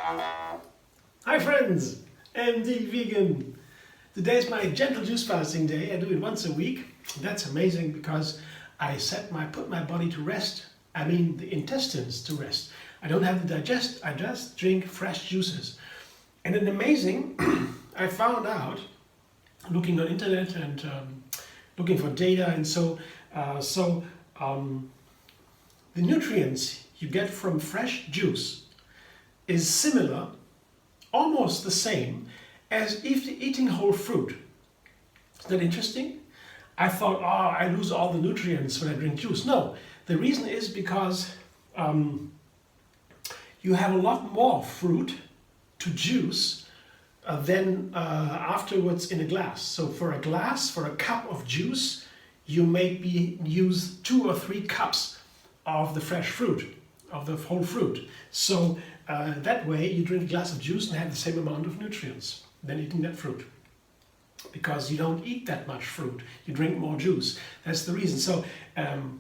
Hi friends, MD Vegan. Today's my gentle juice fasting day. I do it once a week. That's amazing because I put my body to rest. I mean the intestines to rest. I don't have to digest, I just drink fresh juices. And it's amazing, I found out, looking on internet and looking for data, and the nutrients you get from fresh juice is similar, almost the same, as if eating whole fruit. Isn't that interesting? I thought, oh, I lose all the nutrients when I drink juice. No, the reason is because you have a lot more fruit to juice than afterwards in a glass. So for a cup of juice, you maybe use 2 or 3 cups of the fresh fruit, of the whole fruit. So that way you drink a glass of juice and have the same amount of nutrients than eating that fruit. Because you don't eat that much fruit, you drink more juice. That's the reason. So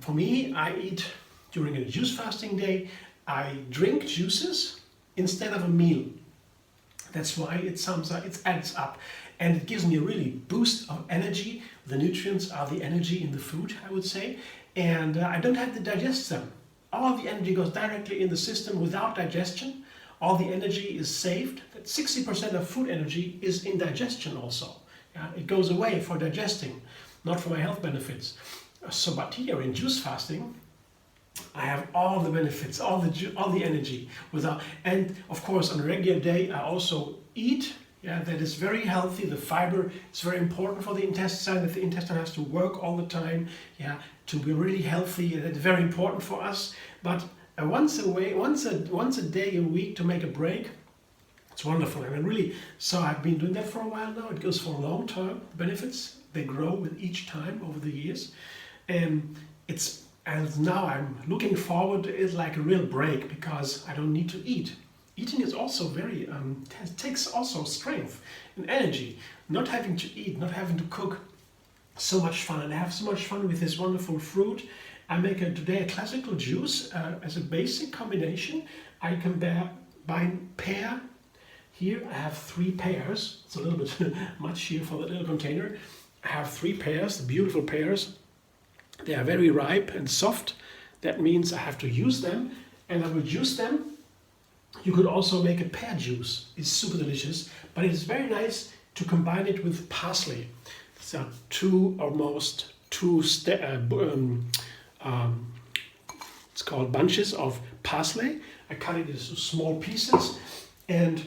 for me, I eat during a juice fasting day, I drink juices instead of a meal. That's why it adds up, and it gives me a really boost of energy. The nutrients are the energy in the food, I would say, and I don't have to digest them. All of the energy goes directly in the system without digestion. All the energy is saved. 60% of food energy is in digestion also. It goes away for digesting, not for my health benefits. So, but here in juice fasting, I have all the benefits, all the energy without, and of course on a regular day I also eat. That is very healthy. The fiber is very important for the intestine. That the intestine has to work all the time. To be really healthy. That's very important for us. But once a day a week to make a break, it's wonderful. And I've been doing that for a while now. It goes for long-term benefits. They grow with each time over the years, and now I'm looking forward to it like a real break because I don't need to eat. Eating is also very, takes also strength and energy. Not having to eat, not having to cook, so much fun. And I have so much fun with this wonderful fruit. I make today a classical juice as a basic combination. I can buy pear. Here I have 3 pears. It's a little bit much here for the little container. I have 3 pears, the beautiful pears. They are very ripe and soft. That means I have to use them, and I will juice them. You could also make a pear juice. It's super delicious, but it's very nice to combine it with parsley. So 2 it's called bunches of parsley. I cut it into small pieces, and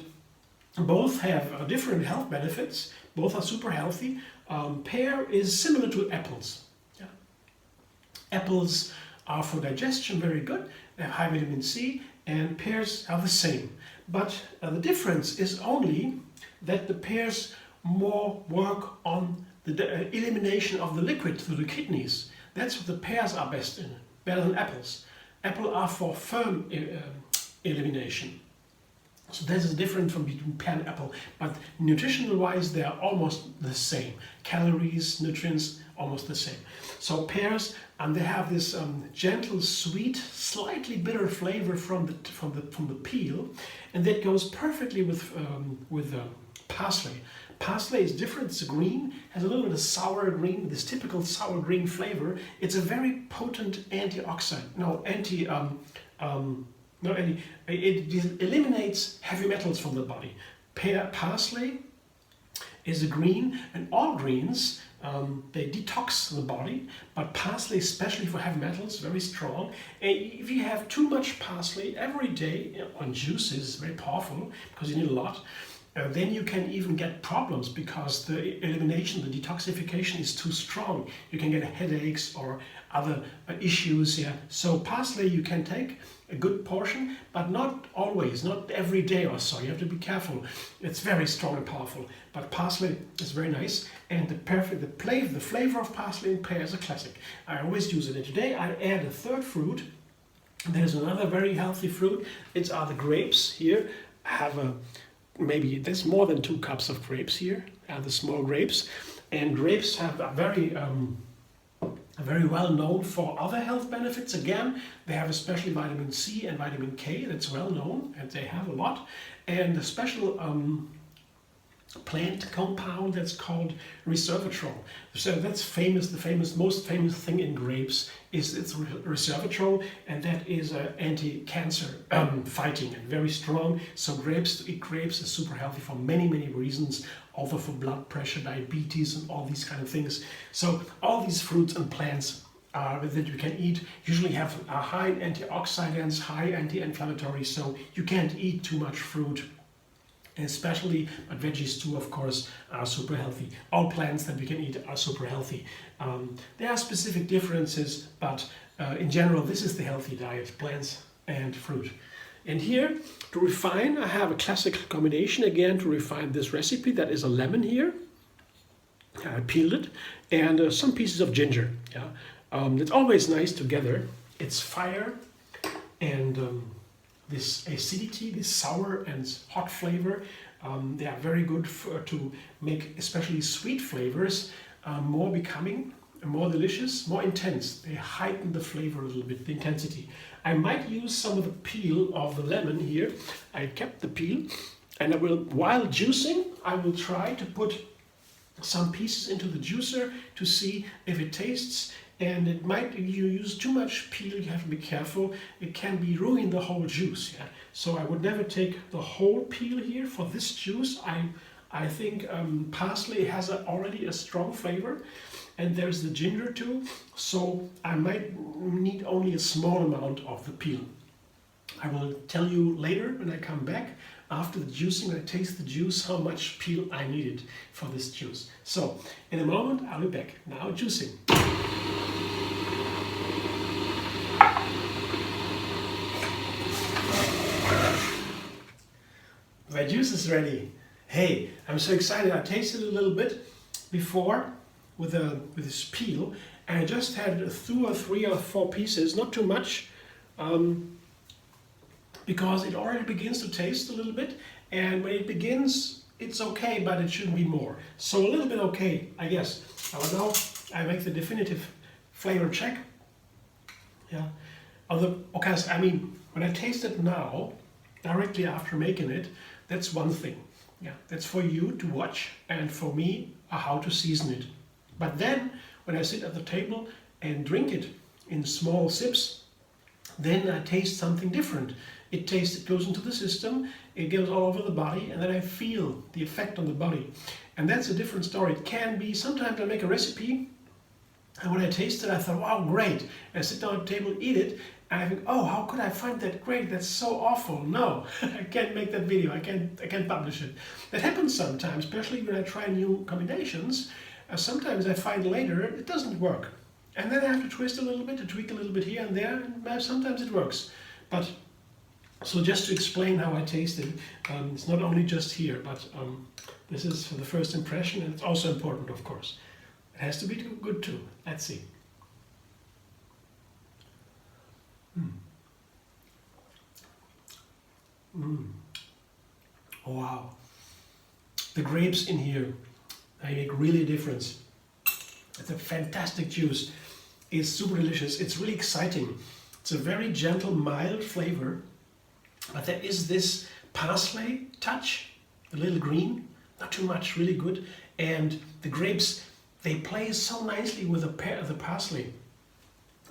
both have different health benefits. Both are super healthy. Pear is similar to apples. Apples are for digestion very good. They have high vitamin C, and pears are the same. But the difference is only that the pears more work on the elimination of the liquid through the kidneys. That's what the pears are best in, better than apples. Apples are for firm elimination. So there's a difference between pear and apple, but nutritional wise they are almost the same. Calories, nutrients, almost the same. So pears, and they have this gentle, sweet, slightly bitter flavor from the peel, and that goes perfectly with parsley. Parsley is different. It's green, has a little bit of sour green, this typical sour green flavor. It's a very potent antioxidant. It eliminates heavy metals from the body. Parsley is a green, and all greens, they detox the body, but parsley, especially for heavy metals, very strong. And if you have too much parsley every day on juice, is very powerful because you need a lot. Then you can even get problems because the elimination, the detoxification is too strong. You can get headaches or other issues. So parsley you can take a good portion, but not always, not every day or so. You have to be careful. It's very strong and powerful. But parsley is very nice, and the flavor of parsley and pear is a classic. I always use it. And today I add a 3rd fruit. There's another very healthy fruit. It's the grapes. Here I have maybe there's more than 2 cups of grapes here, the small grapes. And grapes have a very very well known for other health benefits. Again, they have especially vitamin C and vitamin K, that's well known, and they have a lot. And a special plant compound that's called resveratrol. So that's famous. The most famous thing in grapes is it's resveratrol, and that is anti-cancer fighting and very strong. So to eat grapes is super healthy for many reasons, also for blood pressure, diabetes, and all these kind of things. So all these fruits and plants that you can eat usually have high antioxidants, high anti-inflammatory. So you can't eat too much fruit. Especially, but veggies too, of course, are super healthy. All plants that we can eat are super healthy. There are specific differences, but in general, this is the healthy diet, plants and fruit. And here, to refine, I have a classic combination again to refine this recipe. That is a lemon here. I peeled it, and some pieces of ginger. Yeah, it's always nice together. It's fire and this acidity, this sour and hot flavor. They are very good to make especially sweet flavors more becoming, more delicious, more intense. They heighten the flavor a little bit, the intensity. I might use some of the peel of the lemon here. I kept the peel, and I will, while juicing, I will try to put some pieces into the juicer to see if it tastes. And it might, if you use too much peel, you have to be careful. It can be ruin the whole juice. Yeah. So I would never take the whole peel here for this juice. I think parsley has already a strong flavor, and there's the ginger too. So I might need only a small amount of the peel. I will tell you later when I come back. After the juicing, I taste the juice, how much peel I needed for this juice. So in a moment, I'll be back. Now juicing. My juice is ready. Hey, I'm so excited. I tasted a little bit before with this peel, and I just had 2 or 3 or 4 pieces, not too much, because it already begins to taste a little bit, and when it begins, it's okay, but it shouldn't be more. So a little bit okay, I guess. Now I make the definitive flavor check. Yeah. Okay, I mean, when I taste it now, directly after making it, that's one thing. Yeah, that's for you to watch, and for me, how to season it. But then, when I sit at the table and drink it in small sips, then I taste something different. It goes into the system, it goes all over the body, and then I feel the effect on the body. And that's a different story. It can be, sometimes I make a recipe, and when I taste it, I thought, wow, great. And I sit down at the table, eat it, and I think, oh, how could I find that great? That's so awful. No, I can't make that video. I can't publish it. That happens sometimes, especially when I try new combinations. Sometimes I find later it doesn't work. And then I have to twist a little bit, to tweak a little bit here and there, and sometimes it works. But, so just to explain how I tasted, it's not only just here, but this is for the first impression, and it's also important, of course. It has to be good too. Let's see. Oh, wow. The grapes in here, they make really a difference. It's a fantastic juice. It's super delicious. It's really exciting. It's a very gentle, mild flavor, but there is this parsley touch, a little green, not too much, really good. And the grapes, they play so nicely with the parsley.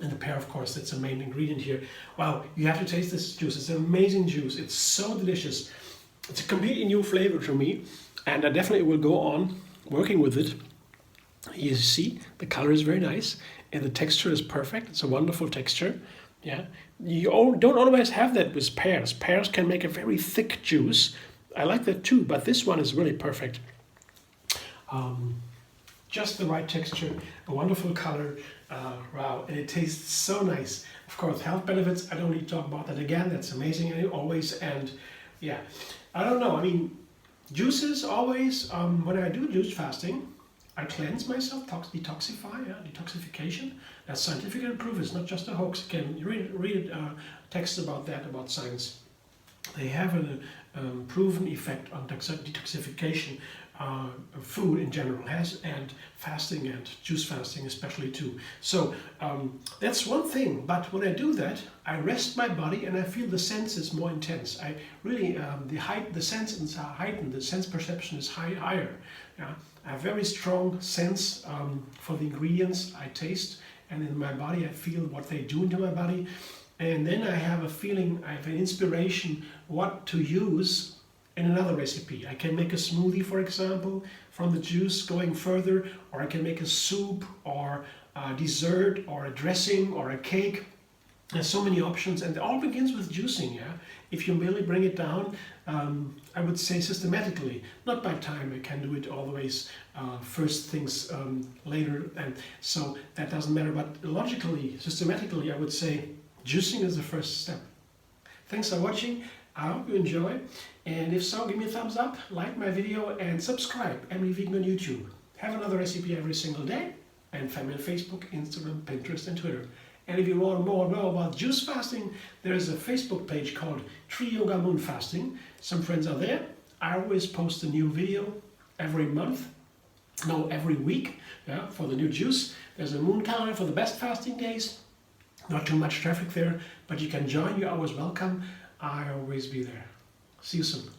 And the pear, of course, that's the main ingredient here. Wow, you have to taste this juice. It's an amazing juice. It's so delicious. It's a completely new flavor to me, and I definitely will go on working with it. You see, the color is very nice, and the texture is perfect. It's a wonderful texture. Yeah, you don't always have that with pears. Pears can make a very thick juice. I like that too, but this one is really perfect. Just the right texture, a wonderful color, wow, and it tastes so nice. Of course, health benefits, I don't need to talk about that again, that's amazing always, and yeah, I don't know, I mean, juices always, when I do juice fasting, I cleanse myself, detoxify, yeah, detoxification, that's scientifically proven, it's not just a hoax. You can read texts about that, about science. they have a proven effect on detoxification. Food in general has, and fasting and juice fasting especially too. So that's one thing, but when I do that, I rest my body and I feel the sense is more intense. I really, the sense is heightened, the sense perception is higher. Yeah? I have very strong sense for the ingredients I taste, and in my body I feel what they do into my body. And then I have a feeling, I have an inspiration what to use in another recipe. I can make a smoothie, for example, from the juice going further, or I can make a soup, or a dessert, or a dressing, or a cake. There's so many options, and it all begins with juicing, yeah? If you really bring it down, I would say systematically, not by time, I can do it always first things later, and so that doesn't matter, but logically, systematically, I would say juicing is the first step. Thanks for watching. I hope you enjoy, and if so, give me a thumbs up, like my video, and subscribe. Emily Vegan on YouTube. Have another recipe every single day, and find me on Facebook, Instagram, Pinterest, and Twitter. And if you want more know about juice fasting, there is a Facebook page called Tree Yoga Moon Fasting. Some friends are there. I always post a new video every week, yeah, for the new juice. There's a moon calendar for the best fasting days. Not too much traffic there, but you can join. You're always welcome. I'll always be there. See you soon.